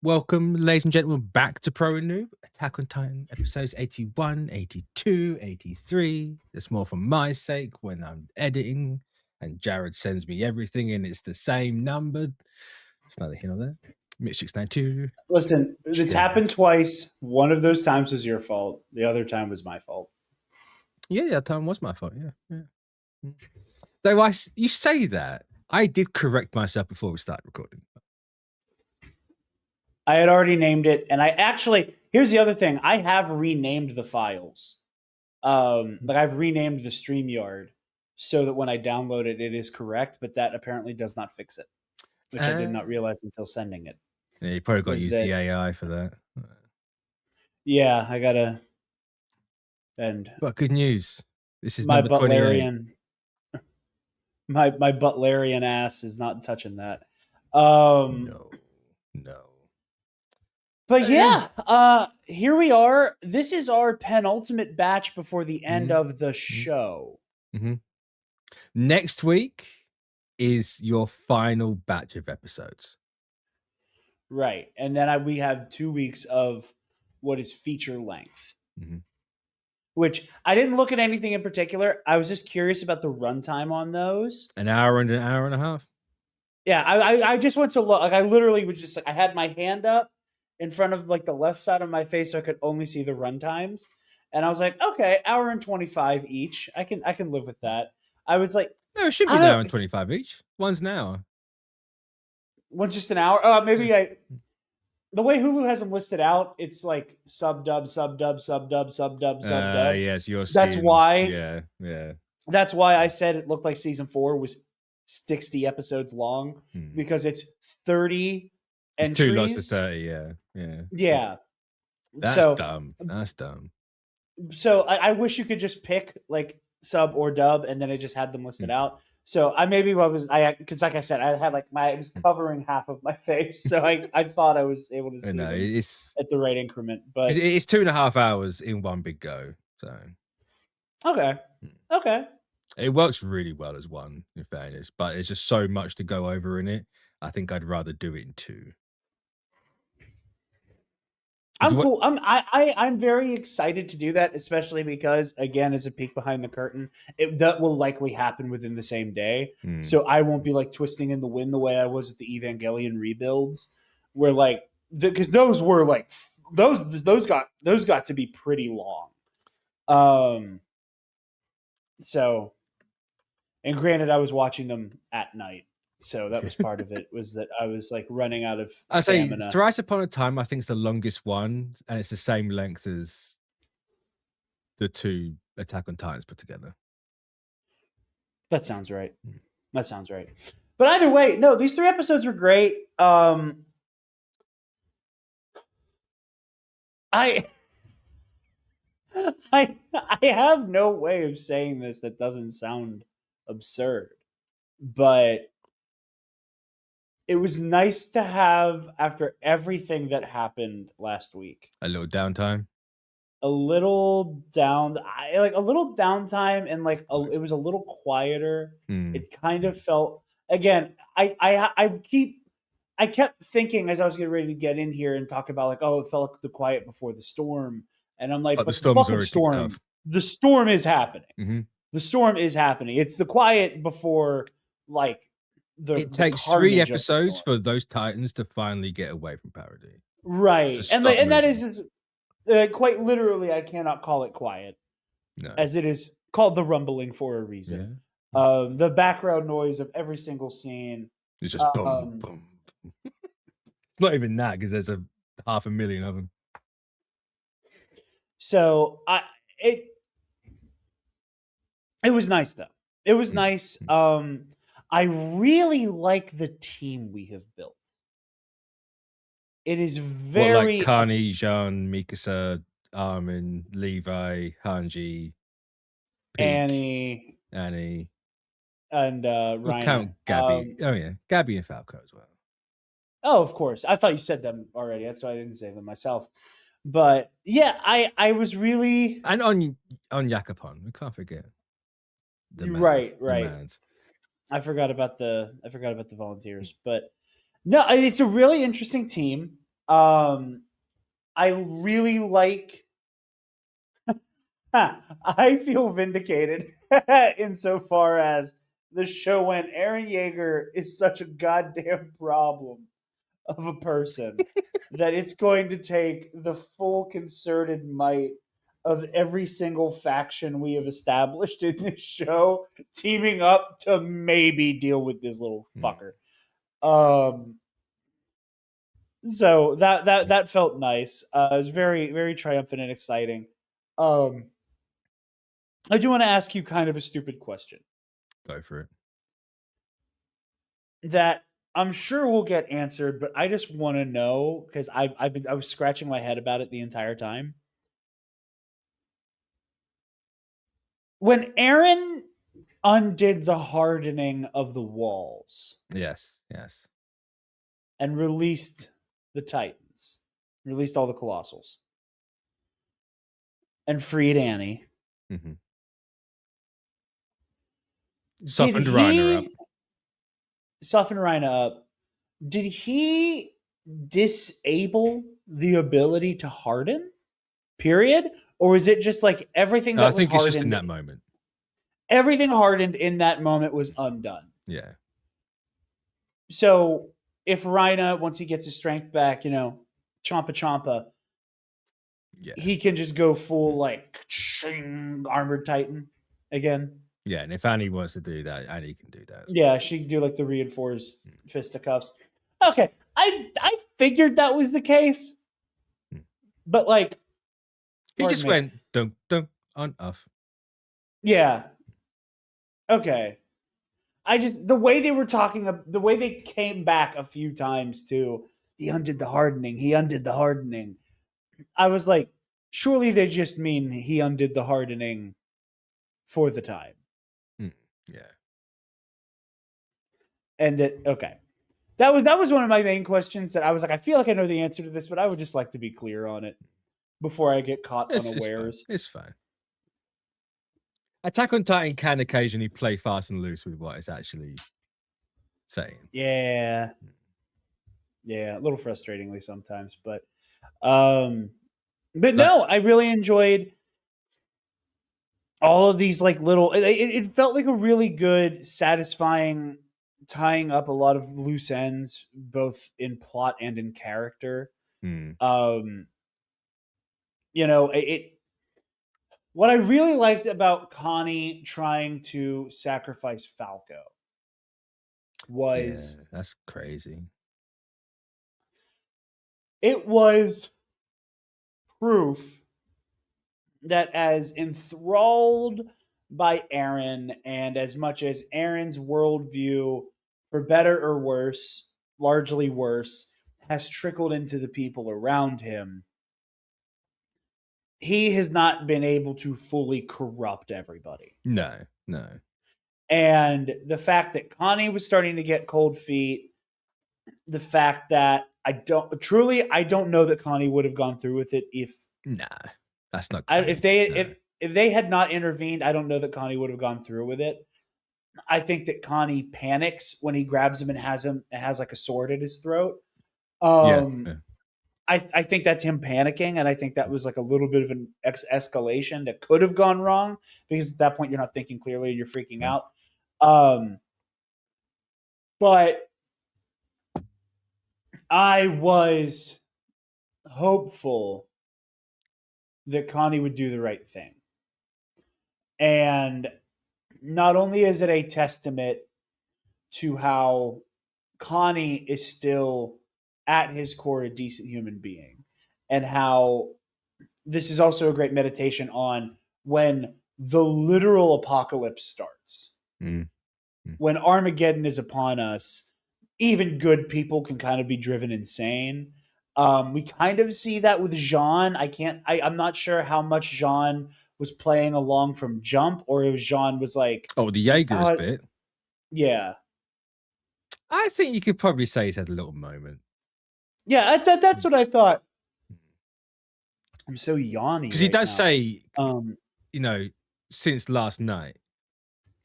Welcome, ladies and gentlemen, back to Pro and Noob, Attack on Titan, episodes 81, 82, 83. It's more for my sake when I'm editing and Jarod sends me everything and it's the same number. It's neither here nor there. Mitch 692. Listen, it's happened twice. One of those times was your fault. The other time was my fault. Yeah, that time was my fault. Yeah. Though you say that, I did correct myself before we started recording. I had already named it, and here's the other thing. I have renamed the files. I've renamed the StreamYard so that when I download it, it is correct, but that apparently does not fix it, which I did not realize until sending it. Yeah, you probably got to use the AI for that. Yeah, I gotta. But good news. This is my number 28. My Butlerian ass is not touching that. No. But yeah, here we are. This is our penultimate batch before the end of the show. Mm-hmm. Next week is your final batch of episodes. Right. And then we have 2 weeks of what is feature length. Mm-hmm. Which I didn't look at anything in particular. I was just curious about the runtime on those. An hour and a half. Yeah, I just went to look. Like I literally was just I had my hand up in front of like the left side of my face so I could only see the run times. And I was like, okay, hour and 25 each. I can live with that. I was like, no, it should be an hour and 25 each. One's an hour. One's just an hour. Maybe the way Hulu has them listed out, it's like sub dub. Yes, that's why. Yeah. That's why I said it looked like season 4 was 60 episodes long because it's 30 entries. 2 lots of 30, yeah. That's dumb. So I wish you could just pick like sub or dub, and then I just had them listed out. So because like I said, I had like it was covering half of my face, so I thought I was able to see them at the right increment. But it's 2.5 hours in one big go. So okay. It works really well as one, in fairness, but there's just so much to go over in it. I think I'd rather do it in 2. I'm cool. I'm very excited to do that, especially because, again, as a peek behind the curtain, that will likely happen within the same day. So I won't be like twisting in the wind the way I was at the Evangelion rebuilds, where like because those were like those got to be pretty long. So, and granted, I was watching them at night. So that was part of it, was that I was like running out of stamina. I say Thrice Upon a Time, I think it's the longest one, and it's the same length as the 2 Attack on Titans put together. That sounds right. But either way, no, these 3 episodes were great. I have no way of saying this that doesn't sound absurd, but it was nice to have, after everything that happened last week, a little downtime. A little downtime, and like it was a little quieter. It kind of felt, again, I kept thinking as I was getting ready to get in here and talk about like, it felt like the quiet before the storm, and I'm like, but the fucking storm, the storm is happening. Mm-hmm. The storm is happening. It's the quiet before like. It takes 3 episodes for those Titans to finally get away from Paradis. Right. And that is quite literally, I cannot call it quiet. No. As it is called the rumbling for a reason. Yeah. The background noise of every single scene. It's just boom, boom. It's not even that, because there's 500,000 of them. So it was nice though. It was nice. I really like the team we have built. It is very like Kani, Jean, Mikasa, Armin, Levi, Hanji, Peak, Annie, and Ryan. We'll count Gabby. Gabby and Falco as well. Oh, of course. I thought you said them already. That's why I didn't say them myself. But yeah, I was really, and on Yakapon, we can't forget. Right. I forgot about the volunteers, but no, it's a really interesting team. I really like. I feel vindicated insofar as the show went. Aaron Yeager is such a goddamn problem of a person that it's going to take the full concerted might of every single faction we have established in this show teaming up to maybe deal with this little fucker. So that felt nice. It was very, very triumphant and exciting. I do want to ask you kind of a stupid question. Go for it. That I'm sure will get answered, but I just want to know because I was scratching my head about it the entire time. When Aaron undid the hardening of the walls, yes, and released the Titans, released all the Colossals, and freed Annie. Mm-hmm. Softened Rhina up. Softened Rhina up. Did he disable the ability to harden? Period? Or is it just like everything that was hardened? I think it's just in that moment. Everything hardened in that moment was undone. Yeah. So if Rhina, once he gets his strength back, chompa, he can just go full like armored Titan again. Yeah, and if Annie wants to do that, Annie can do that. Yeah, she can do like the reinforced fisticuffs. Okay, I figured that was the case, but like he just went dunk on off. Yeah. Okay. The way they were talking, the way they came back a few times too. He undid the hardening. He undid the hardening. I was like, surely they just mean he undid the hardening for the time. Yeah. And okay. That was one of my main questions that I was like, I feel like I know the answer to this, but I would just like to be clear on it before I get caught unawares. It's fine. Attack on Titan can occasionally play fast and loose with what it's actually saying. Yeah. Yeah, a little frustratingly sometimes, but no, I really enjoyed all of these like little it felt like a really good, satisfying tying up a lot of loose ends both in plot and in character. What I really liked about Connie trying to sacrifice Falco was that's crazy. It was proof that as enthralled by Aaron and as much as Aaron's worldview, for better or worse, largely worse, has trickled into the people around him, he has not been able to fully corrupt everybody. No. And the fact that Connie was starting to get cold feet, the fact that I don't know that Connie would have gone through with it if that's not if they had not intervened. I don't know that Connie would have gone through with it. I think that Connie panics when he grabs him and has like a sword at his throat. I think that's him panicking, and I think that was like a little bit of an escalation that could have gone wrong because at that point you're not thinking clearly and you're freaking out. But I was hopeful that Connie would do the right thing. And not only is it a testament to how Connie is still at his core a decent human being, and how this is also a great meditation on when the literal apocalypse starts. When Armageddon is upon us, even good people can kind of be driven insane. We kind of see that with Jean. I'm not sure how much Jean was playing along from jump, or if Jean was like, the Jaeger's bit. Yeah. I think you could probably say he's had a little moment. Yeah, that's what I thought. I'm so yawny. Because he does say, since last night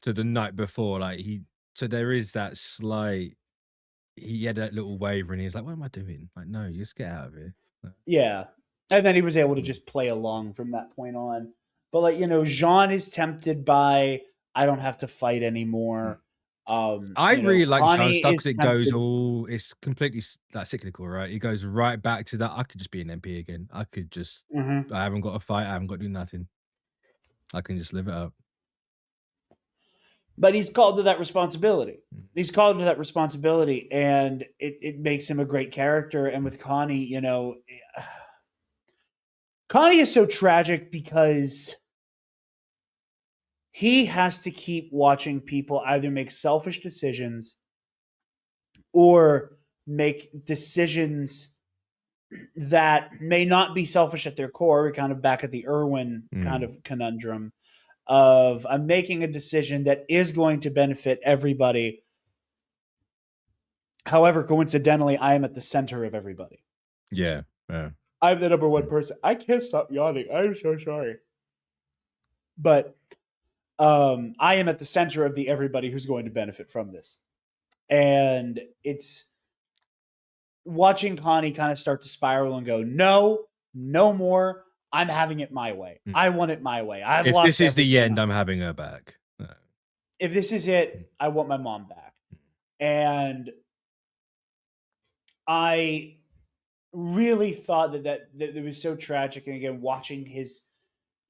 to the night before, so there is that slight he had that little waver, and he was like, "What am I doing? Like, no, you just get out of here." Yeah. And then he was able to just play along from that point on. But like, Jean is tempted by I don't have to fight anymore. I really like Jean's Connie stuff because is it goes tempted. it's completely like cyclical, right? It goes right back to that. I could just be an MP again. I could just, I haven't got to fight. I haven't got to do nothing. I can just live it up. But he's called to that responsibility. He's called to that responsibility, and it makes him a great character. And with Connie, Connie is so tragic because he has to keep watching people either make selfish decisions or make decisions that may not be selfish at their core. We're kind of back at the Irwin kind of conundrum of I'm making a decision that is going to benefit everybody. However, coincidentally, I am at the center of everybody. Yeah. Yeah. I'm the number one person. I can't stop yawning. I'm so sorry. But I am at the center of the everybody who's going to benefit from this. And it's watching Connie kind of start to spiral and go, no more. I'm having it my way. I want it my way. I've lost. If this is the end, I'm having her back. If this is it, I want my mom back. And I really thought that it was so tragic. And again, watching his,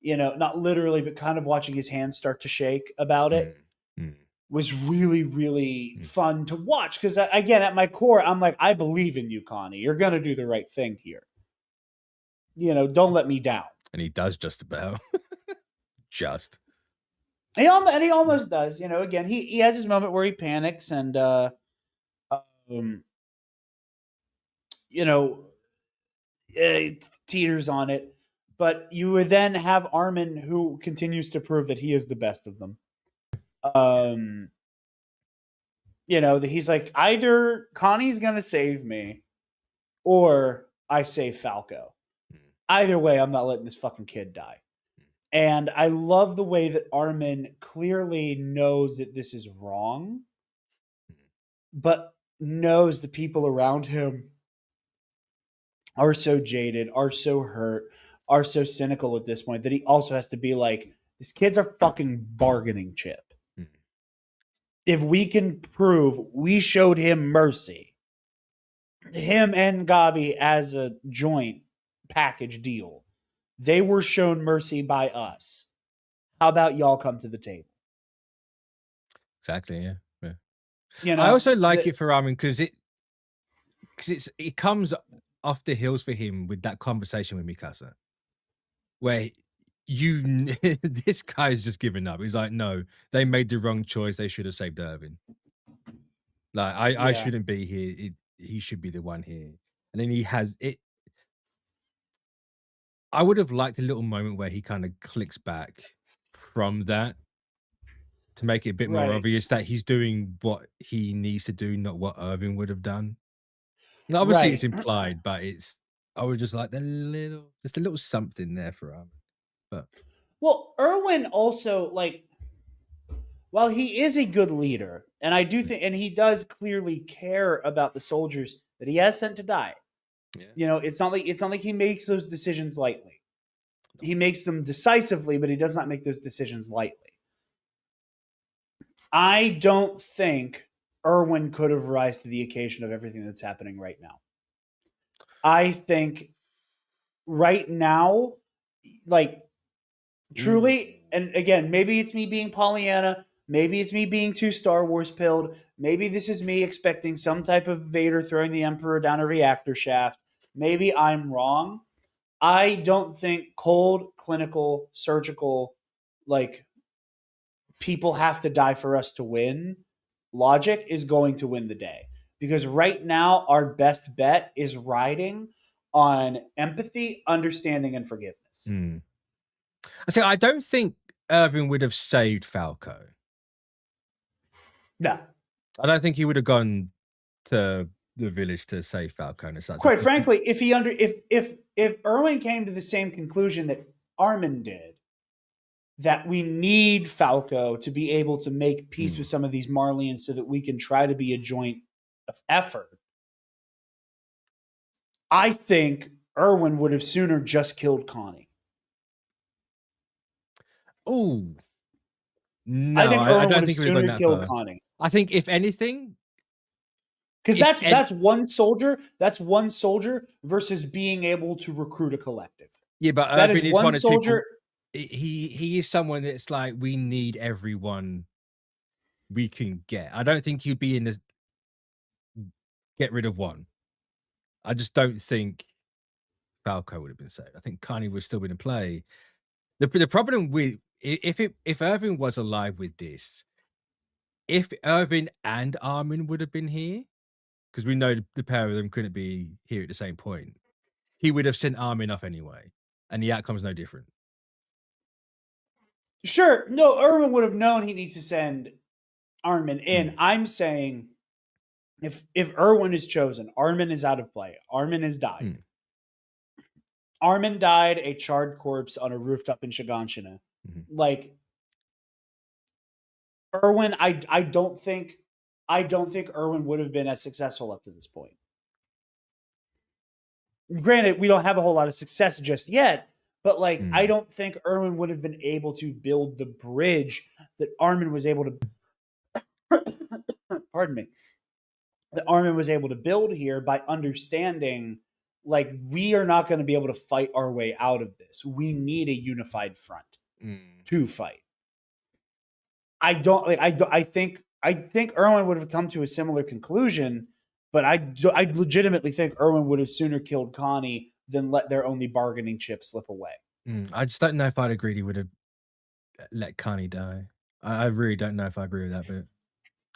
not literally, but kind of watching his hands start to shake about it was really, really fun to watch. Because again, at my core, I'm like, I believe in you, Connie. You're going to do the right thing here. Don't let me down. And he does just about. Just. He almost does. Again, he has his moment where he panics and, teeters on it. But you would then have Armin, who continues to prove that he is the best of them. He's like, either Connie's going to save me or I save Falco. Either way, I'm not letting this fucking kid die. And I love the way that Armin clearly knows that this is wrong, but knows the people around him are so jaded, are so hurt, are so cynical at this point that he also has to be like, this kid's our fucking bargaining chip. If we can prove we showed him mercy, him and Gabi as a joint package deal, they were shown mercy by us. How about y'all come to the table? Exactly, yeah. I also like it for Armin because it comes off the heels for him with that conversation with Mikasa, where this guy's just given up. He's like, no, they made the wrong choice. They should have saved Irvin. Like, I shouldn't be here. He should be the one here. And then he has it. I would have liked a little moment where he kind of clicks back from that to make it a bit more obvious that he's doing what he needs to do, not what Irvin would have done. Now, obviously, it's implied, but I would just like just a little something there for Armin. But Irwin also, like, while he is a good leader, and I do think, and he does clearly care about the soldiers that he has sent to die. Yeah. It's not like he makes those decisions lightly. He makes them decisively, but he does not make those decisions lightly. I don't think Irwin could have risen to the occasion of everything that's happening right now. I think right now, like, truly, and again, maybe it's me being Pollyanna, maybe it's me being too Star Wars pilled, maybe this is me expecting some type of Vader throwing the Emperor down a reactor shaft. Maybe I'm wrong. I don't think cold, clinical, surgical, like, people have to die for us to win logic is going to win the day. Because right now, our best bet is riding on empathy, understanding, and forgiveness. I don't think Irvin would have saved Falco. No. I don't think he would have gone to the village to save Falco. Quite frankly, if Irwin came to the same conclusion that Armin did, that we need Falco to be able to make peace with some of these Marlians so that we can try to be a joint of effort, I think Erwin would have sooner just killed Connie. Oh, no, I think Erwin I don't would think have we've gone sooner that killed far. Connie. I think if anything, because that's one soldier. That's one soldier versus being able to recruit a collective. Yeah, but that is Irvin is one one of soldier. People, he is someone that's like, we need everyone we can get. I don't think he'd be in this get rid of one. I just don't think Falco would have been saved. I think Connie would still be in play. The problem with if Irvin was alive with this, if Irvin and Armin would have been here, because we know the pair of them couldn't be here at the same point, he would have sent Armin off anyway, and the outcome's no different. Sure, no, Irwin would have known he needs to send Armin in. I'm saying if Irwin is chosen, Armin is out of play. Armin has died. Armin died a charred corpse on a rooftop in Shiganshina. Like Irwin, I don't think Irwin would have been as successful up to this point. Granted, we don't have a whole lot of success just yet, but like I don't think Irwin would have been able to build the bridge that Armin was able to pardon me. That Armin was able to build here by understanding like we are not going to be able to fight our way out of this. We need a unified front to fight. I think Irwin would have come to a similar conclusion, but I legitimately think Irwin would have sooner killed Connie than let their only bargaining chip slip away. I just don't know if I'd agreed he would have let Connie die. I really don't know if I agree with that bit.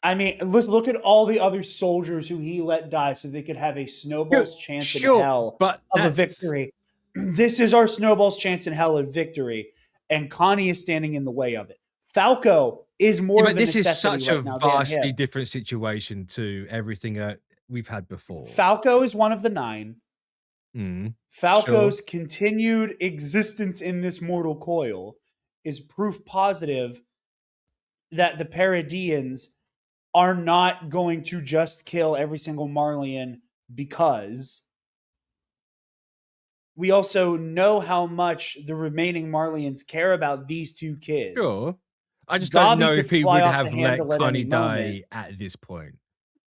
I mean, let's look at all the other soldiers who he let die so they could have a snowball's chance in hell of a victory. This is our snowball's chance in hell of victory, and Connie is standing in the way of it. Falco is more of a necessity. This is such a vastly different situation to everything that we've had before. Falco is one of the 9. Falco's continued existence in this mortal coil is proof positive that the Paradians are not going to just kill every single Marleyan because we also know how much the remaining Marleyans care about these 2 kids. Sure. I just don't know if he would have let Connie die at this point.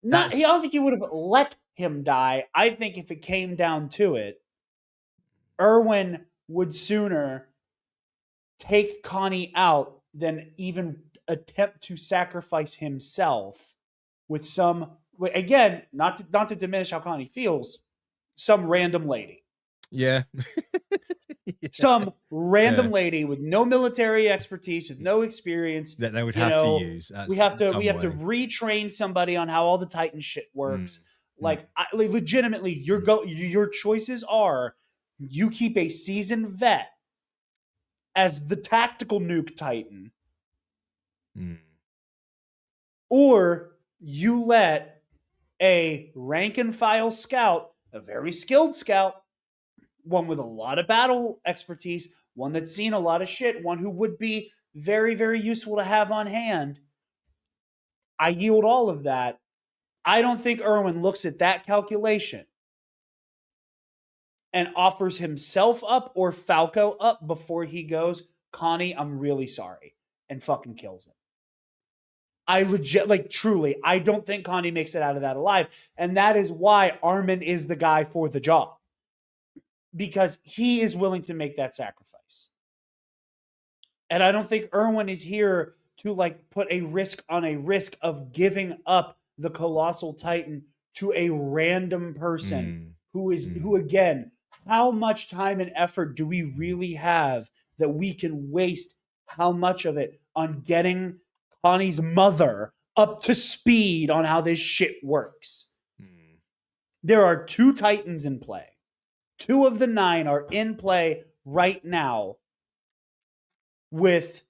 I don't think he would have let him die. I think if it came down to it, Irwin would sooner take Connie out than even attempt to sacrifice himself with some, again, not to diminish how Connie feels, some random lady. Yeah. Some random lady with no military expertise, with no experience that they would have to use. We have to retrain somebody on how all the Titan shit works. Legitimately, your choices are you keep a seasoned vet as the tactical nuke Titan, or you let a rank and file scout, a very skilled scout, one with a lot of battle expertise, one that's seen a lot of shit, one who would be very, very useful to have on hand. I yield all of that. I don't think Irwin looks at that calculation and offers himself up or Falco up before he goes, Connie, I'm really sorry, and fucking kills him. Truly, I don't think Connie makes it out of that alive. And that is why Armin is the guy for the job. Because he is willing to make that sacrifice. And I don't think Irwin is here to put a risk on a risk of giving up the Colossal Titan to a random person who again, how much time and effort do we really have that we can waste how much of it on getting Connie's mother up to speed on how this shit works? There are 2 Titans in play. 2 of the 9 are in play right now, with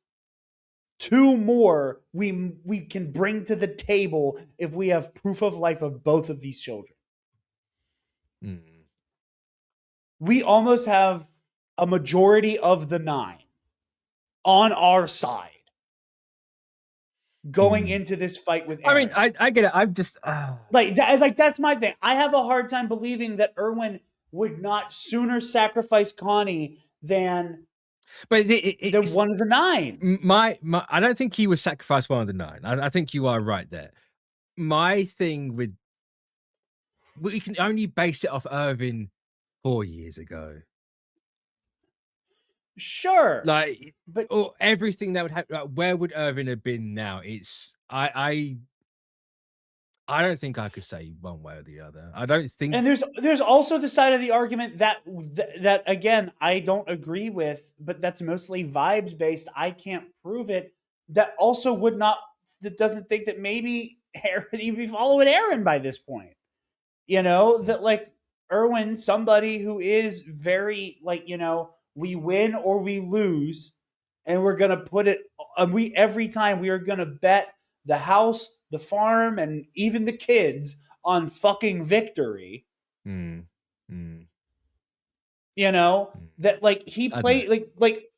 2 more we can bring to the table if we have proof of life of both of these children. We almost have a majority of the 9 on our side. going into this fight with Eren. I mean, I get it. I'm just like that's my thing. I have a hard time believing that Erwin would not sooner sacrifice Connie than one of the 9. My I don't think he would sacrifice one of the 9. I think you are right there. My thing with, we can only base it off Irvin 4 years ago. Sure, like, but or everything that would happen. Like, where would Irvin have been now? It's I don't think I could say one way or the other. I don't think. And there's also the side of the argument that again I don't agree with, but that's mostly vibes based. I can't prove it. That also that doesn't think that maybe he'd be following Eren by this point. That like Erwin, somebody who is very like, we win or we lose, and we're gonna put it. Every time we are gonna bet the house, the farm, and even the kids on fucking victory. Mm. That like he played like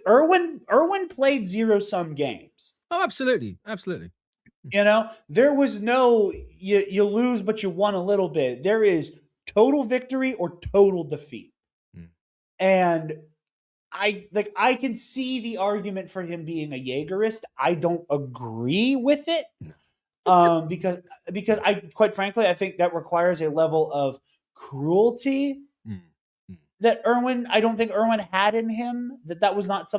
Erwin played zero-sum games. Oh, absolutely. There was no you lose but you won a little bit. There is total victory or total defeat. And I can see the argument for him being a Jaegerist. I don't agree with it. Because I quite frankly I think that requires a level of cruelty that I don't think Erwin had in him. That was not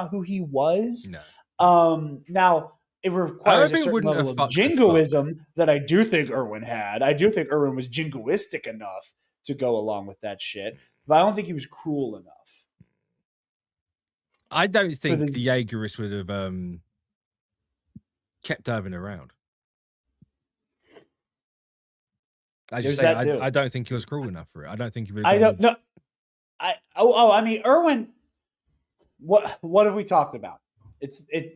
who he was. No. Now it requires a certain level of jingoism that I do think Erwin had. I do think Erwin was jingoistic enough to go along with that shit, but I don't think he was cruel enough. I don't think the Jaegerists would have kept Irvin around. I don't think he was cruel enough for it. I don't think he would. I don't know. I mean, Erwin. What have we talked about?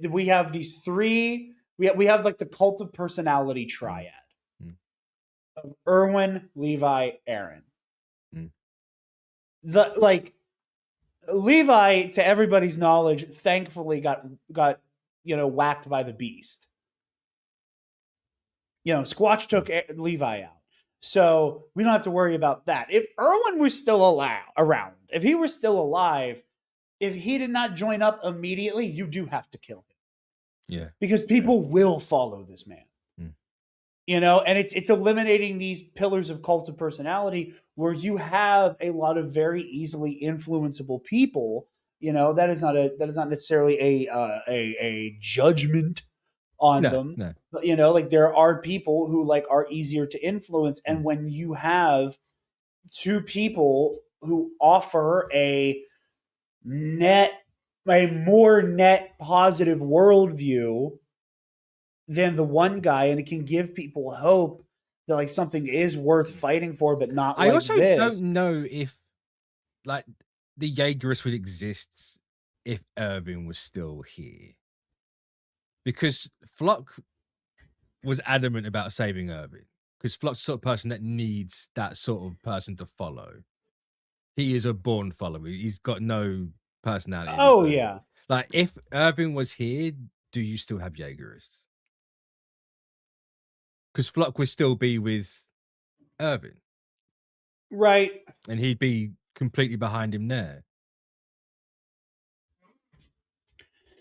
We have these 3. We have like the cult of personality triad of Erwin, Levi, Eren. Levi, to everybody's knowledge, thankfully got whacked by the beast. Squatch took Levi out. So we don't have to worry about that. If Erwin was still around, if he were still alive, if he did not join up immediately, you do have to kill him. Yeah. Because people will follow this man. And it's eliminating these pillars of cult of personality where you have a lot of very easily influenceable people. That is not necessarily a judgment on them. No. But, like there are people who like are easier to influence. And when you have 2 people who offer a more net positive worldview than the one guy, and it can give people hope that like something is worth fighting for, but not like this. I also don't know if like the Jaegerists would exist if Irvin was still here. Because Flock was adamant about saving Irvin. Because Flock's the sort of person that needs that sort of person to follow. He is a born follower. He's got no personality. Oh, yeah. Like, if Irvin was here, do you still have Jaegerists? Because Flock would still be with Irvin. Right. And he'd be completely behind him there.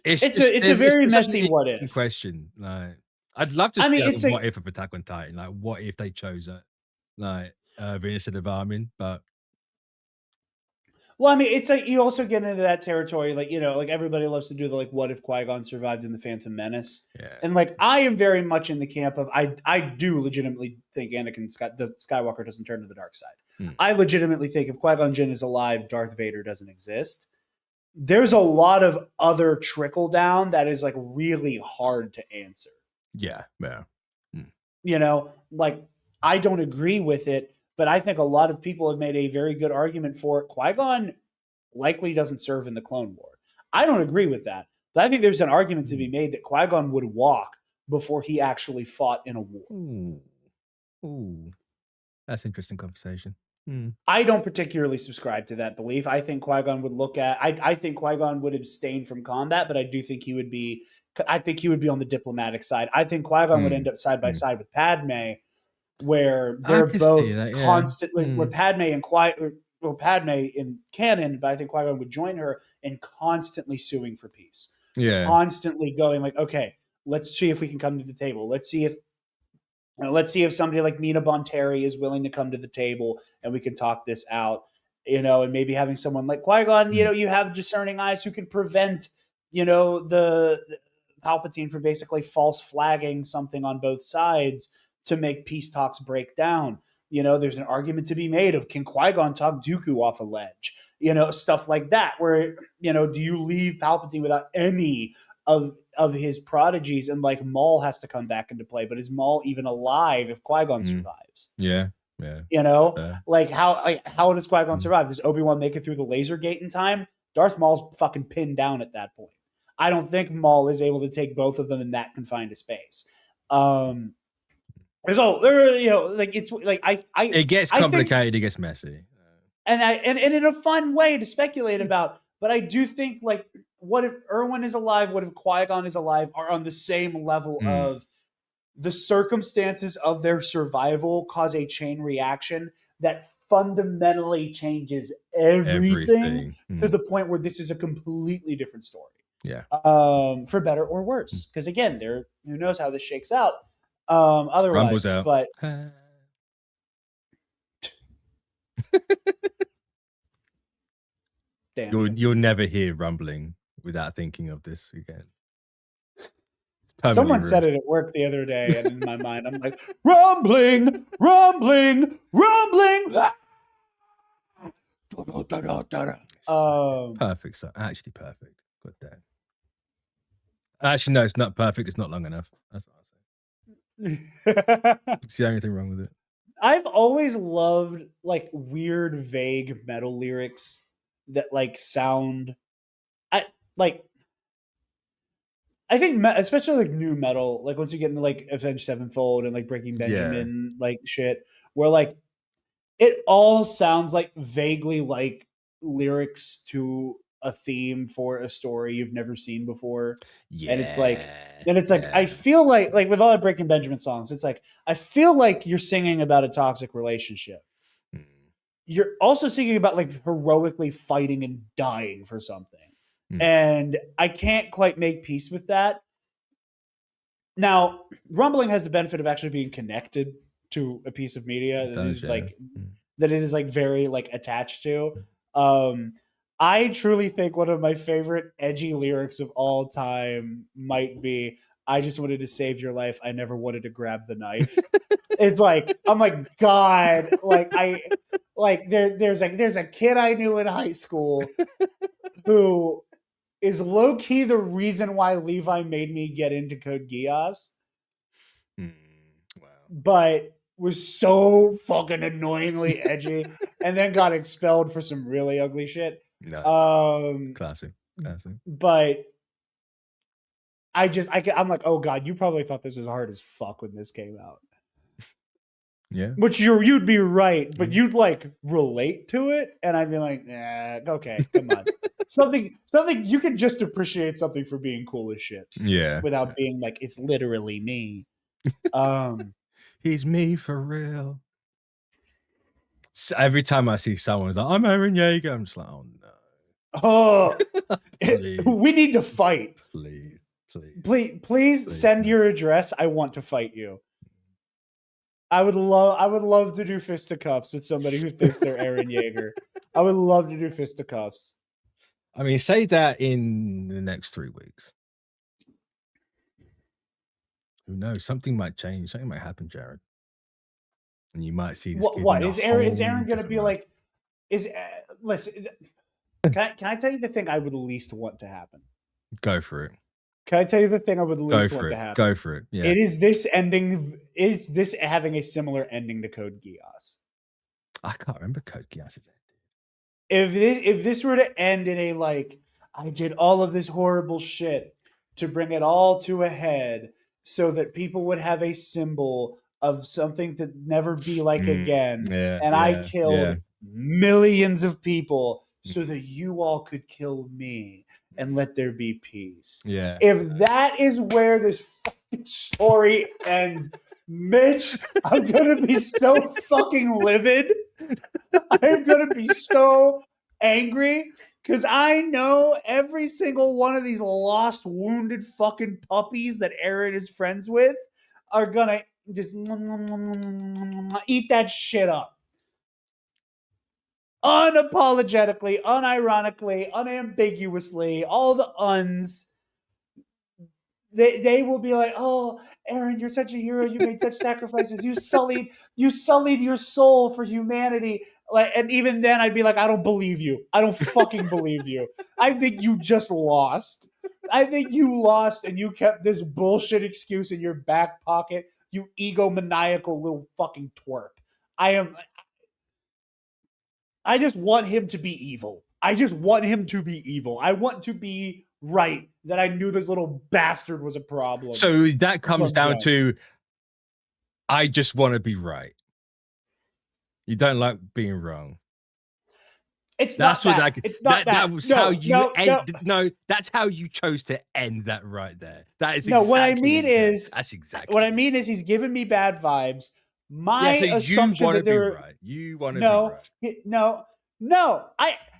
It's a very messy what if question. Like, I'd love to see what if of Attack on Titan. Like, what if they chose Irvin instead of Armin? But well, I mean, it's like you also get into that territory, like like everybody loves to do the like, what if Qui-Gon survived in the Phantom Menace? Yeah. And like, I am very much in the camp of I do legitimately think Anakin Skywalker doesn't turn to the dark side. I legitimately think if Qui-Gon Jinn is alive, Darth Vader doesn't exist. There's a lot of other trickle down that is like really hard to answer. Yeah. Like I don't agree with it, but I think a lot of people have made a very good argument for it. Qui-Gon likely doesn't serve in the Clone War. I don't agree with that, but I think there's an argument to be made that Qui-Gon would walk before he actually fought in a war. Ooh. That's an interesting conversation. I don't particularly subscribe to that belief. I think Qui-Gon would I think Qui-Gon would abstain from combat, but I do think he would be I think he would be on the diplomatic side. I think Qui-Gon would end up side by side with Padme, where they're both constantly where Padme in canon, but I think Qui-Gon would join her in constantly suing for peace. Yeah. Constantly going like, okay, let's see if we can come to the table. Let's see if somebody like Mina Bonteri is willing to come to the table and we can talk this out, and maybe having someone like Qui-Gon, you have discerning eyes who can prevent, the Palpatine from basically false flagging something on both sides to make peace talks break down. There's an argument to be made of, can Qui-Gon talk Dooku off a ledge? Stuff like that, where, do you leave Palpatine without any of his prodigies, and like Maul has to come back into play, but is Maul even alive if Qui-Gon survives? Yeah. Like how does Qui-Gon survive? Does Obi-Wan make it through the laser gate in time? Darth Maul's fucking pinned down at that point. I don't think Maul is able to take both of them in that confined space. It gets complicated, it gets messy, and in a fun way to speculate about. But I do think, like, what if Erwin is alive? What if Qui-Gon is alive? Are on the same level of the circumstances of their survival cause a chain reaction that fundamentally changes everything. To the point where this is a completely different story. Yeah. For better or worse. Because again, who knows how this shakes out. Otherwise, Rumbles out. But damn, you'll never hear rumbling without thinking of this again. Someone said it at work the other day, and in my mind, I'm like, rumbling, rumbling, rumbling. Perfect, sir. Actually perfect. Good day. Actually, no, it's not perfect. It's not long enough. That's what I say. It's the only thing wrong with it. I've always loved like weird, vague metal lyrics that like sound. I think especially like new metal, like once you get into like Avenged Sevenfold and like Breaking Benjamin, like shit, where like it all sounds like vaguely like lyrics to a theme for a story you've never seen before. Yeah. And it's like, I feel like with all the Breaking Benjamin songs, it's like, I feel like you're singing about a toxic relationship. You're also singing about like heroically fighting and dying for something. And I can't quite make peace with that. Now, rumbling has the benefit of actually being connected to a piece of media that it is like very like attached to. I truly think one of my favorite edgy lyrics of all time might be, "I just wanted to save your life. I never wanted to grab the knife." It's like, I'm like, God, there's a kid I knew in high school who is low key the reason why Levi made me get into Code Geass. Wow. But was so fucking annoyingly edgy and then got expelled for some really ugly shit. No. Classic. But I'm like, oh God, you probably thought this was hard as fuck when this came out. Yeah. Which you'd be right, but you'd like relate to it, and I'd be like, okay, come on. something you can just appreciate something for being cool as shit. Yeah. Without being like, it's literally me. He's me for real. So every time I see someone who's like, I'm Aaron Yeager, I'm just like, oh no. Oh, we need to fight. Please send your address. I want to fight you. I would love to do fisticuffs with somebody who thinks they're Aaron Yeager. I would love to do fisticuffs. I mean, say that in the next 3 weeks. Who knows? Something might change. Something might happen, Jarod. And you might see this. What is Aaron going to be like? Listen, can I tell you the thing I would least want to happen? Go for it. Can I tell you the thing I would least want to happen? Go for it. Yeah. It is this ending. Is this having a similar ending to Code Geass? I can't remember Code Geass. If this were to end in a like, I did all of this horrible shit to bring it all to a head, so that people would have a symbol of something to never be like again, I killed millions of people so that you all could kill me. and let there be peace. Yeah. If that is where this fucking story ends, Mitch, I'm gonna be so fucking livid. I'm gonna be so angry because I know every single one of these lost, wounded fucking puppies that Aaron is friends with are gonna just eat that shit up. Unapologetically, unironically, unambiguously, all the uns. They will be like, oh, Aaron, you're such a hero. You made such sacrifices. You sullied your soul for humanity. Like, and even then, I'd be like, I don't believe you. I don't fucking believe you. I think you just lost. I think you lost, and you kept this bullshit excuse in your back pocket. You egomaniacal little fucking twerp. I just want him to be evil. I just want him to be evil. I want to be right that I knew this little bastard was a problem. So that comes down to, I just want to be right. You don't like being wrong. That's how you end. No, that's how you chose to end that right there. That is what I mean is that's exactly what I mean is he's giving me bad vibes. My assumption that there right. You want to be right. No.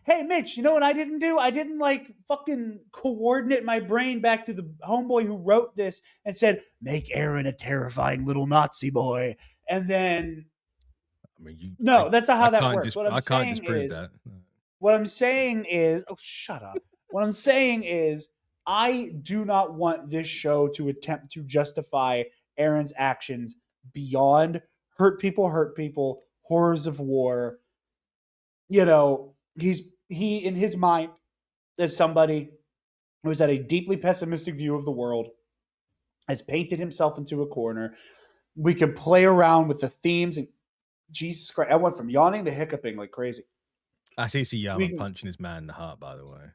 Hey, Mitch, you know what I didn't do? I didn't like fucking coordinate my brain back to the homeboy who wrote this and said, make Aaron a terrifying little Nazi boy. And then, that's not how that works. What I'm saying is, oh, shut up. What I'm saying is, I do not want this show to attempt to justify Aaron's actions beyond hurt people, horrors of war. You know, he in his mind as somebody who has had a deeply pessimistic view of the world, has painted himself into a corner. We can play around with the themes and Jesus Christ, I went from yawning to hiccuping like crazy. I see Yama punching his man in the heart, by the way.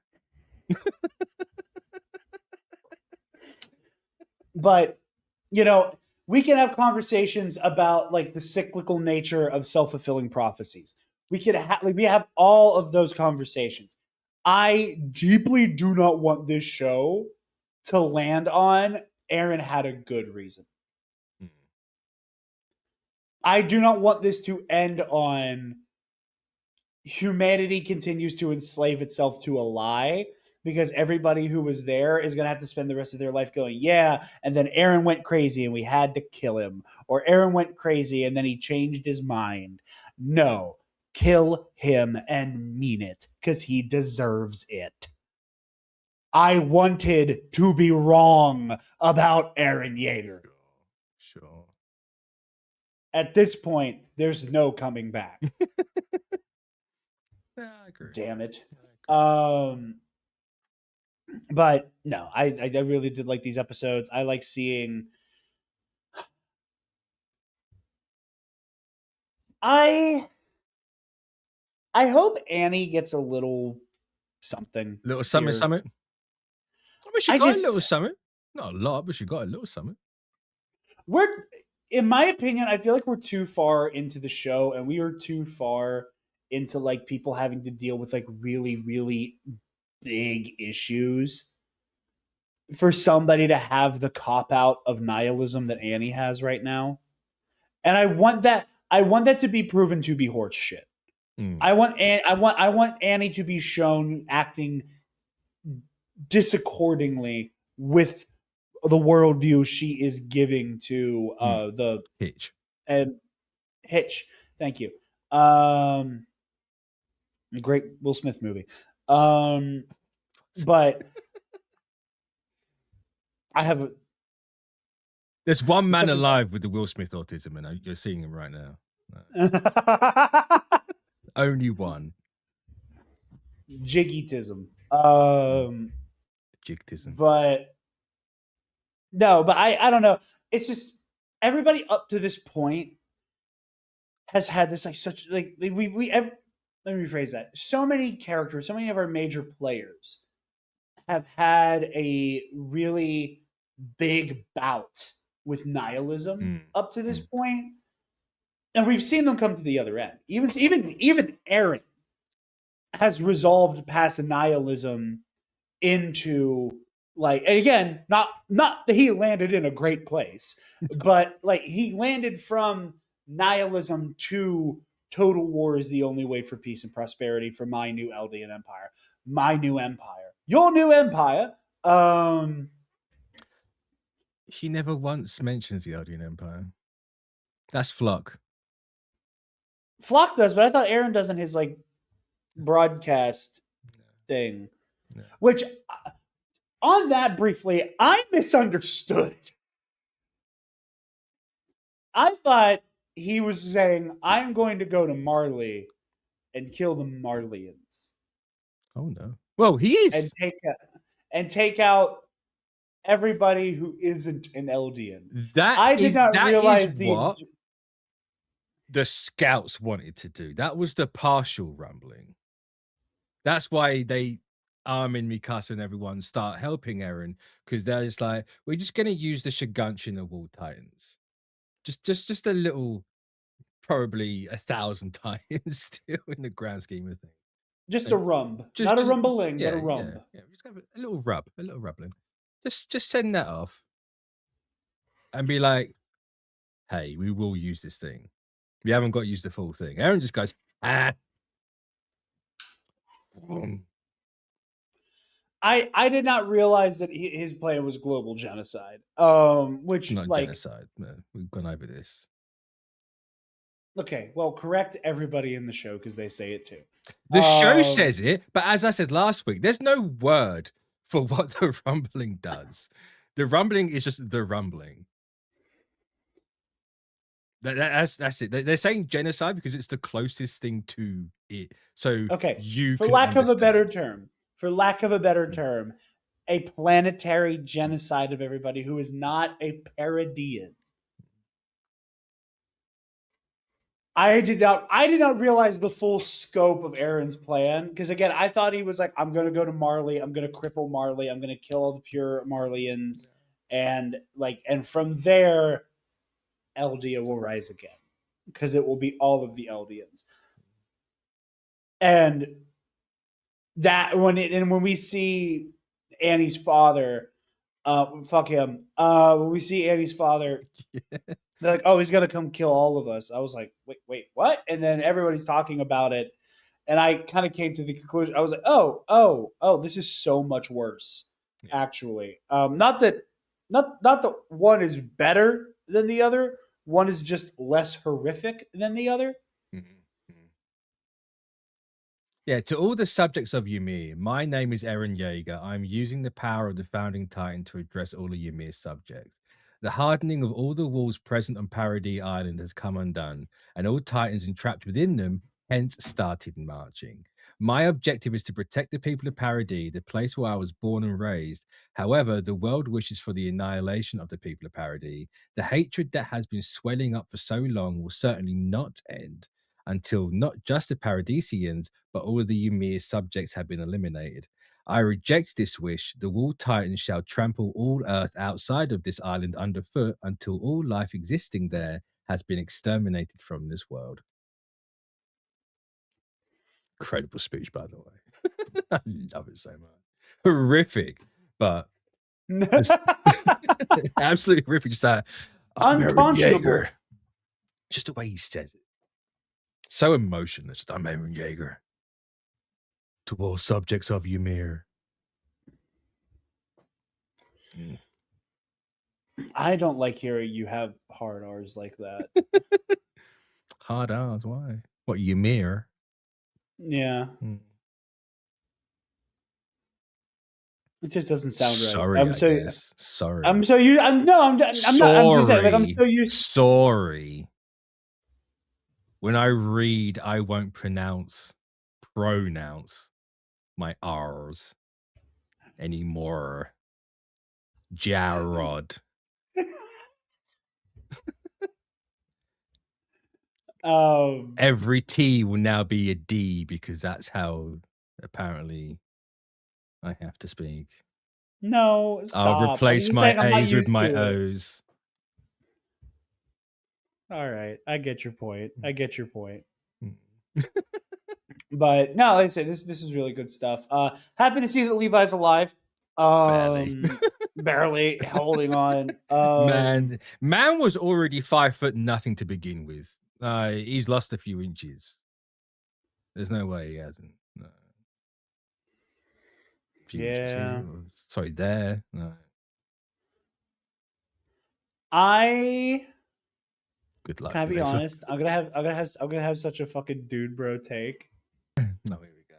But, we can have conversations about like the cyclical nature of self-fulfilling prophecies. We have all of those conversations. I deeply do not want this show to land on Aaron had a good reason. I do not want this to end on humanity continues to enslave itself to a lie, because everybody who was there is going to have to spend the rest of their life going, yeah, and then Aaron went crazy and we had to kill him. Or Aaron went crazy and then he changed his mind. No. Kill him and mean it, because he deserves it. I wanted to be wrong about Aaron Yeager. Sure. At this point, there's no coming back. Yeah, I agree. Damn it. But no, I really did like these episodes. I like seeing. I hope Annie gets a little something. Little something. I mean, she got a little something. Not a lot, but she got a little something. In my opinion, I feel like we're too far into the show, and we are too far into like people having to deal with like really, really big issues for somebody to have the cop out of nihilism that Annie has right now. And I want that to be proven to be horse shit. I want Annie to be shown acting disaccordingly with the worldview she is giving to the Hitch. Hitch. Thank you. Great Will Smith movie. But there's one man alive with the Will Smith autism, and you're seeing him right now. Only one. Jiggytism. Jigtism. But no, but I don't know. It's just everybody up to this point has had this like such like let me rephrase that. So many characters, so many of our major players have had a really big bout with nihilism up to this point. And we've seen them come to the other end. Even Aaron has resolved past nihilism into like, and again, not that he landed in a great place, but like he landed from nihilism to total war is the only way for peace and prosperity for my new Eldian empire, my new empire, your new empire. He never once mentions the Eldian Empire. That's Flock. Flock does, but I thought Aaron does in his like broadcast thing. No. Which, on that briefly, I misunderstood. I thought he was saying, "I'm going to go to Marley and kill the Marleyans." Oh no! Well, he is, and take out everybody who isn't an Eldian. That I did not realize what the scouts wanted to do. That was the partial rumbling. That's why they Armin, Mikasa, and everyone start helping Eren, because they're just like, we're just going to use the Shiganshina Wall Titans. Just a little, probably 1,000 Titans still in the grand scheme of things. Just a rumb. Not a rumbling, but a rumb. Yeah. Just have a little rubbling. Just send that off and be like, hey, we will use this thing. We haven't got to use the full thing. Eren just goes, I did not realize that his plan was global genocide. Which not like genocide. No, we've gone over this. Okay, well, correct everybody in the show because they say it too. The show says it, but as I said last week, there's no word for what the rumbling does. The rumbling is just the rumbling. That's it. They're saying genocide because it's the closest thing to it. So okay, you for lack of a better term, a planetary genocide of everybody who is not a Paradian. I did not realize the full scope of Eren's plan because again, I thought he was like, I'm gonna go to Marley, I'm gonna cripple Marley, I'm gonna kill all the pure Marleyans, and from there, Eldia will rise again because it will be all of the Eldians. And that when we see Annie's father, fuck him. When we see Annie's father. They're like, oh, he's going to come kill all of us. I was like, wait, what? And then everybody's talking about it. And I kind of came to the conclusion. I was like, oh, this is so much worse, actually. Not that one is better than the other. One is just less horrific than the other. Yeah, to all the subjects of Ymir, my name is Eren Yeager. I'm using the power of the Founding Titan to address all of Ymir's subjects. The hardening of all the walls present on Paradis Island has come undone, and all Titans entrapped within them hence started marching. My objective is to protect the people of Paradis, the place where I was born and raised. However, the world wishes for the annihilation of the people of Paradis. The hatred that has been swelling up for so long will certainly not end until not just the Paradisians, but all of the Ymir subjects have been eliminated. I reject this wish. The Wall Titans shall trample all Earth outside of this island underfoot until all life existing there has been exterminated from this world. Incredible speech, by the way. I love it so much. Horrific, but absolutely horrific. Just that unconscionable. Just the way he says it. So emotionless. I'm Eren Yeager. To all subjects of Ymir. I don't like hearing you have hard R's like that. Hard R's? Why? What, Ymir? Yeah. It just doesn't sound right. Sorry, I'm sorry. I'm so used. I'm just saying, like, I'm so used. Sorry. When I read, I won't pronounce my R's anymore. Jarod. Every T will now be a D because that's how apparently I have to speak. No, stop. I'll replace my A's with my O's. All right, I get your point. But no, like I say, this is really good stuff. Happy to see that Levi's alive. Barely. Barely holding on. Man was already 5 foot nothing to begin with. He's lost a few inches. There's no way he hasn't. No. A few inches here. Sorry, there. No. Good luck. Can I be honest? I'm gonna have such a fucking dude bro take. No, here we go.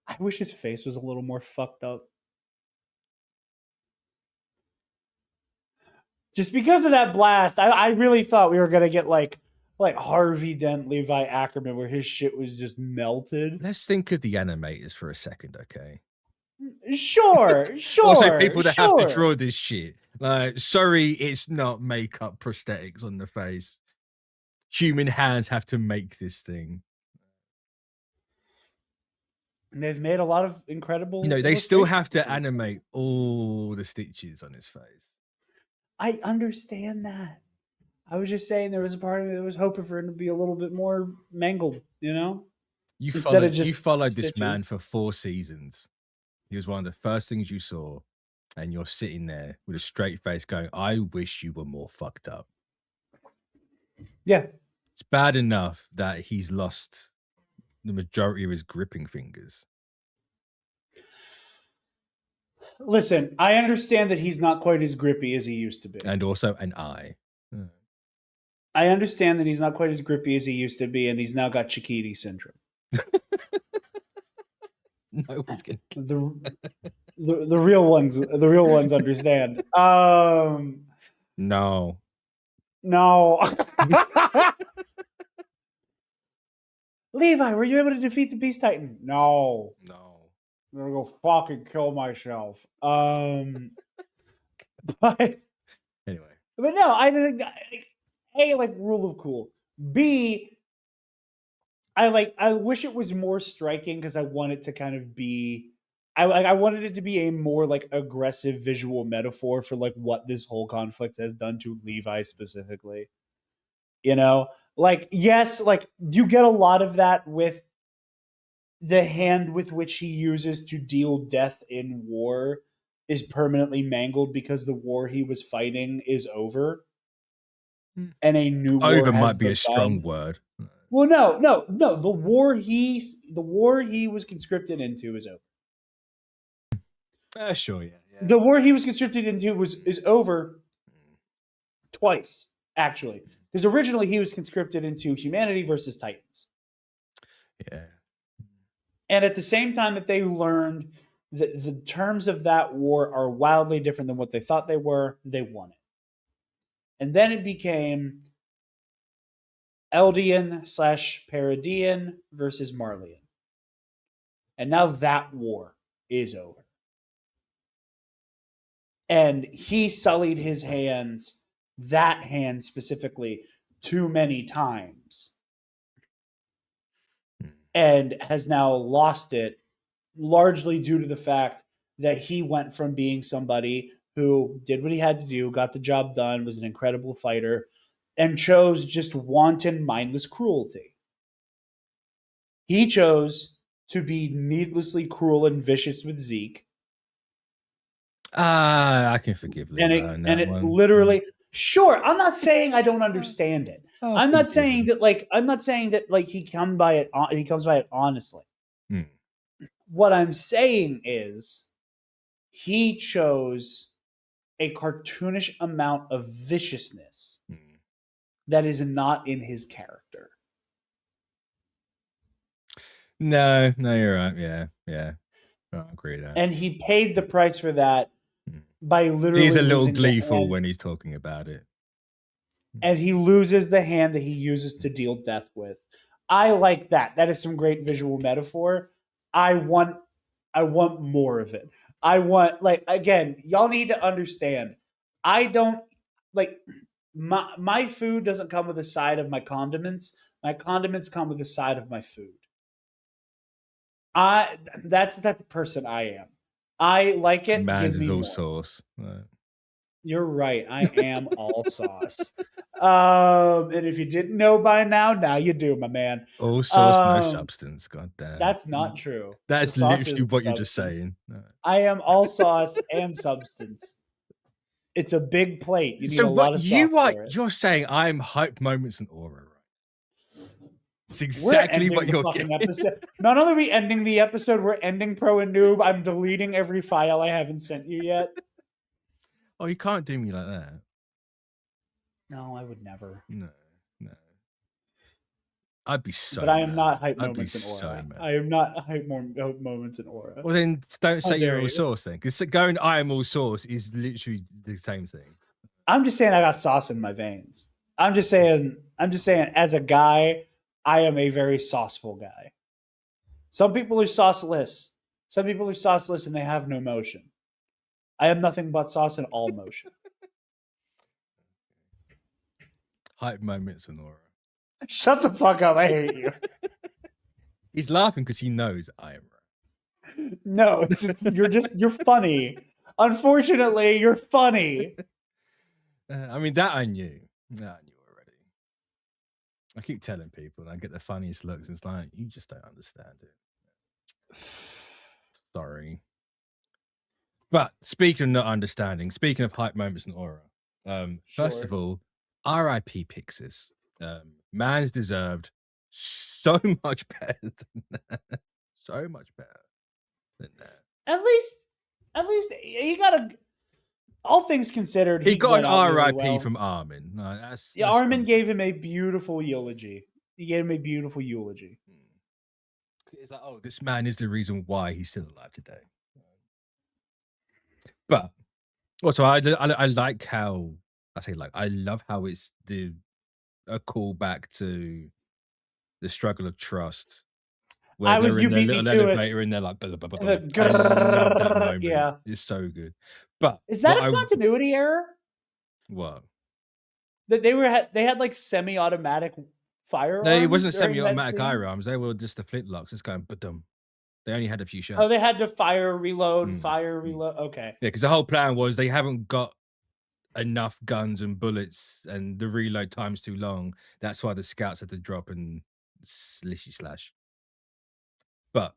I wish his face was a little more fucked up. Just because of that blast, I really thought we were gonna get like Harvey Dent, Levi Ackerman, where his shit was just melted. Let's think of the animators for a second, okay? Sure. Also, people that have to draw this shit. Like, sorry, it's not makeup prosthetics on the face. Human hands have to make this thing. And they've made a lot of incredible. They still have to animate all the stitches on his face. I understand that. I was just saying there was a part of me that was hoping for him to be a little bit more mangled, You followed this man for 4 seasons. He was one of the first things you saw, and you're sitting there with a straight face going, I wish you were more fucked up. Yeah. It's bad enough that he's lost the majority of his gripping fingers. Listen, I understand that he's not quite as grippy as he used to be. And also an eye. I understand that he's not quite as grippy as he used to be, and he's now got Chiquiti syndrome. No one's gonna the real ones understand. No. Levi, were you able to defeat the Beast Titan? No. I'm gonna go fucking kill myself. But anyway. But no, I think A, like rule of cool. B, I wish it was more striking because I want it to kind of be I wanted it to be a more like aggressive visual metaphor for like what this whole conflict has done to Levi specifically. Like, yes, like you get a lot of that with the hand with which he uses to deal death in war is permanently mangled because the war he was fighting is over. And a new war over might be a strong word. Well, no. The war he was conscripted into is over. Sure, yeah. The war he was conscripted into is over twice, actually. Because originally he was conscripted into humanity versus Titans. Yeah. And at the same time that they learned that the terms of that war are wildly different than what they thought they were, they won it. And then it became Eldian/Paradian versus Marleyan. And now that war is over. And he sullied his hands, that hand specifically, too many times. And has now lost it, largely due to the fact that he went from being somebody who did what he had to do, got the job done, was an incredible fighter, and chose just wanton, mindless cruelty. He chose to be needlessly cruel and vicious with Zeke. I can forgive Levi. And it literally, sure, I'm not saying I don't understand it. I'm not saying that he comes by it honestly. What I'm saying is he chose a cartoonish amount of viciousness that is not in his character. No, you're right. Yeah. I agree with that. And he paid the price for that by literally. He's a little gleeful when he's talking about it. And he loses the hand that he uses to deal death with. I like that. That is some great visual metaphor. I want more of it. I want, like, again, y'all need to understand. I don't, like, my food doesn't come with a side of my condiments. My condiments come with a side of my food. That's the type of person I am. I like it. Man's give me is all more. sauce. Right. You're right. I am all sauce. And if you didn't know by now you do, my man. All sauce, no substance. God damn. That's not true. That's The sauce literally is the what you're just substance. saying. No. I am all sauce and substance. It's a big plate. You need a lot of sauce for it. You're saying I'm hype moments and aura, right? It's exactly what you're getting. Episode. Not only are we ending the episode, we're ending Pro and Noob. I'm deleting every file I haven't sent you yet. Oh, you can't do me like that. No, I would never. No. I'd be so But I am mad. not hype I'd moments be in aura. so I am not hype moments in aura. Well, then don't say you're all you. sauce then. Because going I am all sauce is literally the same thing. I'm just saying I got sauce in my veins. I'm just saying as a guy, I am a very sauceful guy. Some people are sauceless. Some people are sauceless and they have no motion. I have nothing but sauce and all motion. Hype moments and aura. Shut the fuck up. I hate you. He's laughing because he knows I am right. No, it's just, you're funny. Unfortunately, you're funny. I mean, that I knew. That I knew already. I keep telling people, and I get the funniest looks. It's like, you just don't understand it. Sorry. But speaking of not understanding, speaking of hype moments and aura, first of all, R.I.P. Pixis. Man's deserved so much better than that. So much better than that. At least he got a. All things considered, he got an R.I.P. really well. from Armin. No, that's Armin gave him a beautiful eulogy. He gave him a beautiful eulogy. It's like, oh, this man is the reason why he's still alive today. But also, I like how I love how it's a callback to the struggle of trust. Where they're in their little elevator and they're like, I love that moment. Yeah, it's so good. But is that a continuity error? What? That they had like semi-automatic firearms. No, it wasn't semi-automatic firearms. They were just the flintlocks. It's going, but they only had a few shots. Oh, they had to fire, reload. Okay. Yeah, because the whole plan was they haven't got enough guns and bullets, and the reload time's too long. That's why the scouts had to drop and slash. But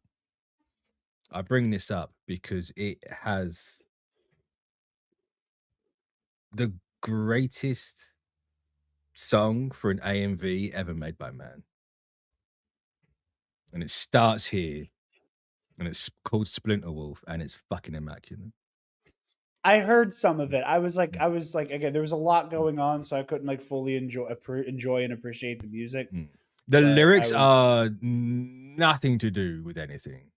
I bring this up because it has the greatest song for an AMV ever made by man. And it starts here. And it's called Splinter Wolf, and it's fucking immaculate. I heard some of it. I was like, again, there was a lot going on, so I couldn't like fully enjoy and appreciate the music. The lyrics are nothing to do with anything,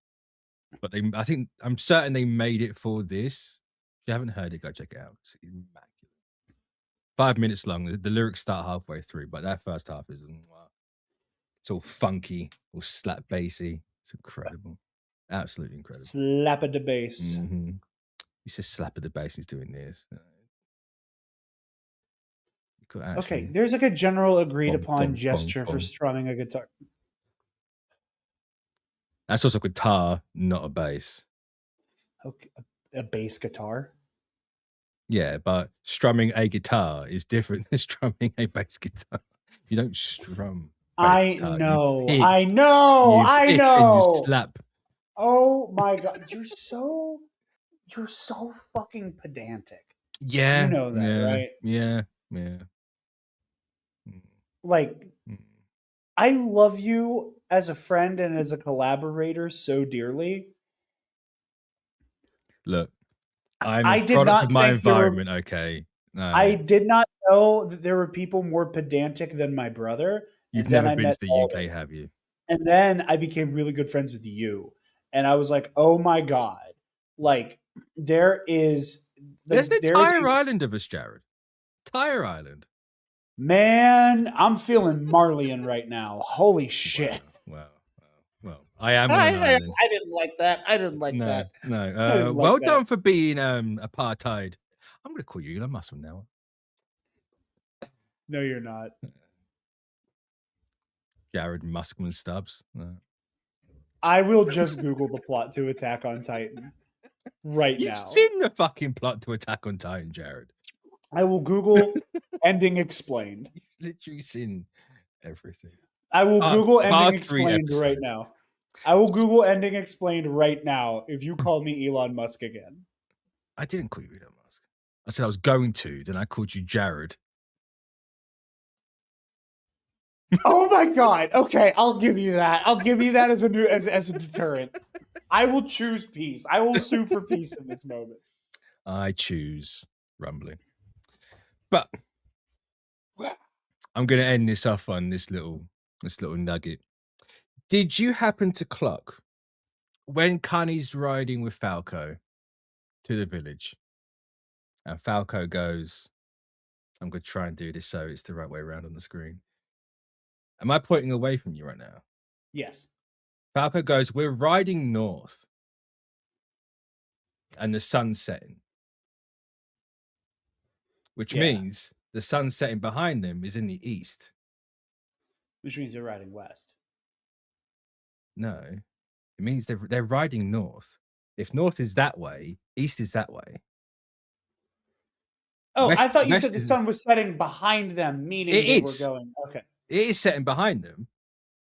but I'm certain they made it for this. If you haven't heard it, go check it out. It's immaculate. 5 minutes long. The lyrics start halfway through, but that first half is it's all funky, all slap bassy. It's incredible. Absolutely incredible. Slap at the bass. Mm-hmm. He says slap at the bass. He's doing this. Okay, there's like a general agreed upon gesture for strumming a guitar. That's also a guitar, not a bass. Okay, a bass guitar? Yeah, but strumming a guitar is different than strumming a bass guitar. You don't strum. I know. And you slap. Oh my god, you're so fucking pedantic. Yeah. You know that, right? Yeah. Like, I love you as a friend and as a collaborator so dearly. Look, I'm a product of my environment, okay? I did not know that there were people more pedantic than my brother. You've never been to the UK, have you? And then I became really good friends with you. And I was like, oh my God. Like, there's the entire island of us, Jarod. Entire island. Man, I'm feeling Marleyan right now. Holy shit. Well, I am on an island. I didn't like that. I didn't like that. No. Well done for being apartheid. I'm going to call you Elon Musk from now on. No, you're not. Jarod Muskman Stubbs. No. I will just Google the plot to Attack on Titan right now. You've seen the fucking plot to Attack on Titan, Jarod. I will Google ending explained. You've literally seen everything. I will Google ending explained episodes. right now. I will Google ending explained right now if you call me Elon Musk again. I didn't call you Elon Musk. I said I was going to, then I called you Jarod. Oh my God. Okay, I'll give you that. I'll give you that as a deterrent. I will choose peace. I will sue for peace in this moment. I choose rumbling. But I'm going to end this off on this little nugget. Did you happen to clock when Connie's riding with Falco to the village and Falco goes, I'm going to try and do this so it's the right way around on the screen. Am I pointing away from you right now? Yes. Falco goes, we're riding north and the sun's setting. Which means the sun setting behind them is in the east. Which means they're riding west. No, it means they're riding north. If north is that way, east is that way. Oh, west, I thought you said the sun was setting behind them, meaning they were going. Okay. It is setting behind them.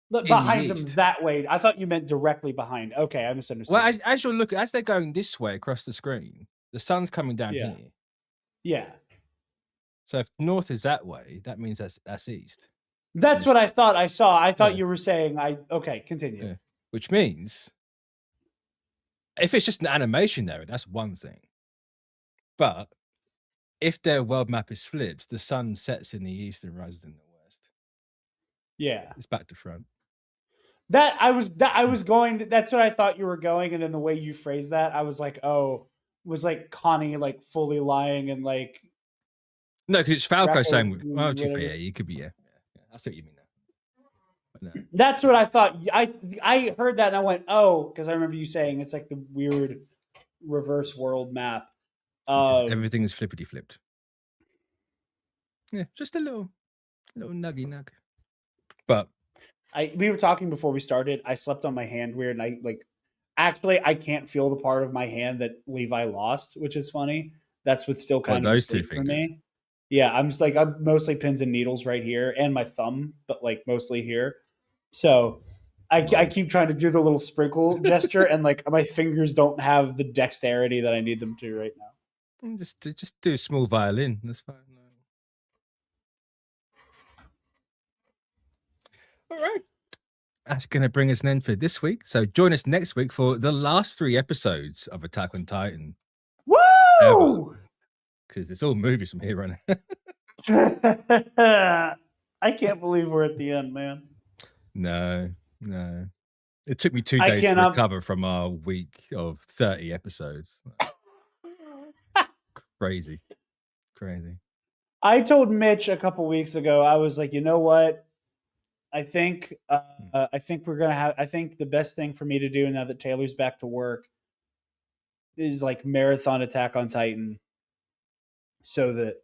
Look, behind them that way. I thought you meant directly behind. Okay, I misunderstood. Well, as you're looking, as they're going this way across the screen, the sun's coming down here. Yeah. So if north is that way, that means that's east. That's what I thought I saw. I thought you were saying okay, continue. Yeah. Which means if it's just an animation there, that's one thing. But if their world map is flipped, the sun sets in the east and rises in the west. Yeah. It's back to front. That's what I thought you were going, and then the way you phrased that, I was like, oh, was like Connie like fully lying and like. No, because it's Falco saying, well, you could be, yeah. That's what you mean. No. That's what I thought. I heard that and I went, oh, because I remember you saying it's like the weird reverse world map. Everything is flippity flipped. Yeah, just a little nuggy nug. But we were talking before we started. I slept on my hand weird, and I can't feel the part of my hand that Levi lost, which is funny. That's what's still kind of asleep for me. Yeah, I'm mostly pins and needles right here and my thumb, but like mostly here. So I keep trying to do the little sprinkle gesture, and like my fingers don't have the dexterity that I need them to right now. Just do a small violin. That's fine. All right. That's going to bring us an end for this week. So join us next week for the last 3 episodes of Attack on Titan. Woo! Because it's all movies from here on out. I can't believe we're at the end, man. No. It took me 2 days to recover from our week of 30 episodes. Crazy. I told Mitch a couple weeks ago, I was like, you know what? I think we're gonna have. I think the best thing for me to do now that Taylor's back to work is like marathon Attack on Titan, so that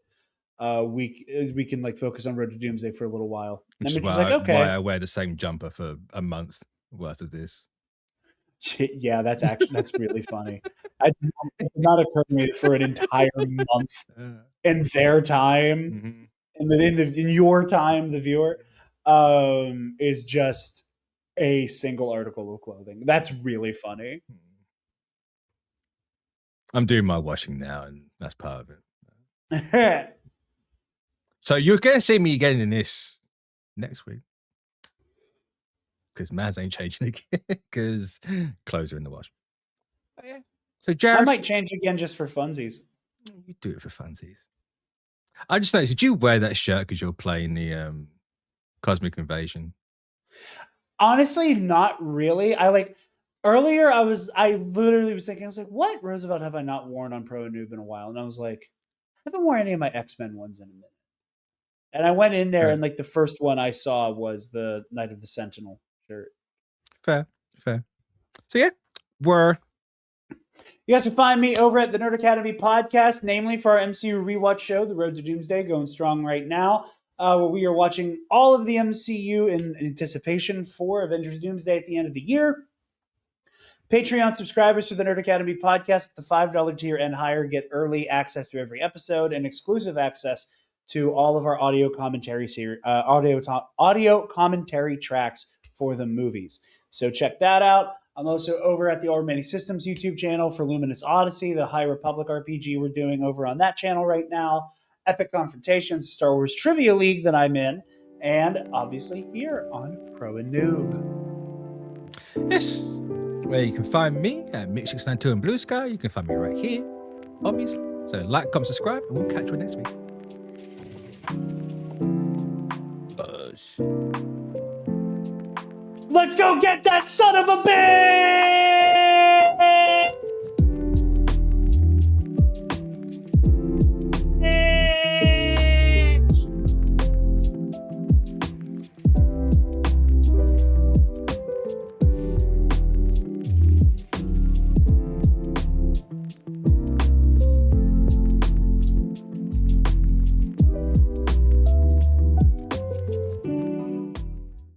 we can like focus on Road to Doomsday for a little while. And Mitch was like, okay. Why I wear the same jumper for a month worth of this. Yeah, that's really funny. It did not occur to me for an entire month in their time, in your time, the viewer. Is just a single article of clothing. That's really funny. I'm doing my washing now, and that's part of it. So you're going to see me again in this next week. Because Maz ain't changing again, because clothes are in the wash. Oh, yeah. So Jarod, I might change again just for funsies. You do it for funsies. I just noticed, did you wear that shirt because you're playing the Cosmic Invasion? Honestly, not really. Earlier I literally was thinking, I was like, what Roosevelt have I not worn on Pro Noob in a while? And I was like, I haven't worn any of my X-Men ones in a minute. And I went in there and like the first one I saw was the Night of the Sentinel shirt. Fair. So yeah, you guys can find me over at the Nerd Academy Podcast, namely for our MCU rewatch show, The Road to Doomsday, going strong right now. Where we are watching all of the MCU in anticipation for Avengers Doomsday at the end of the year. Patreon subscribers to the Nerd Academy podcast, the $5 tier and higher, get early access to every episode and exclusive access to all of our audio commentary audio commentary tracks for the movies. So check that out. I'm also over at the Already Systems YouTube channel for Luminous Odyssey, the High Republic RPG we're doing over on that channel right now. Epic Confrontations, Star Wars Trivia League that I'm in, and obviously here on Pro and Noob. Yes, where you can find me at Mitch692 and Blue Sky. You can find me right here, obviously. So like, comment, subscribe, and we'll catch you next week. Buzz. Let's go get that son of a bitch!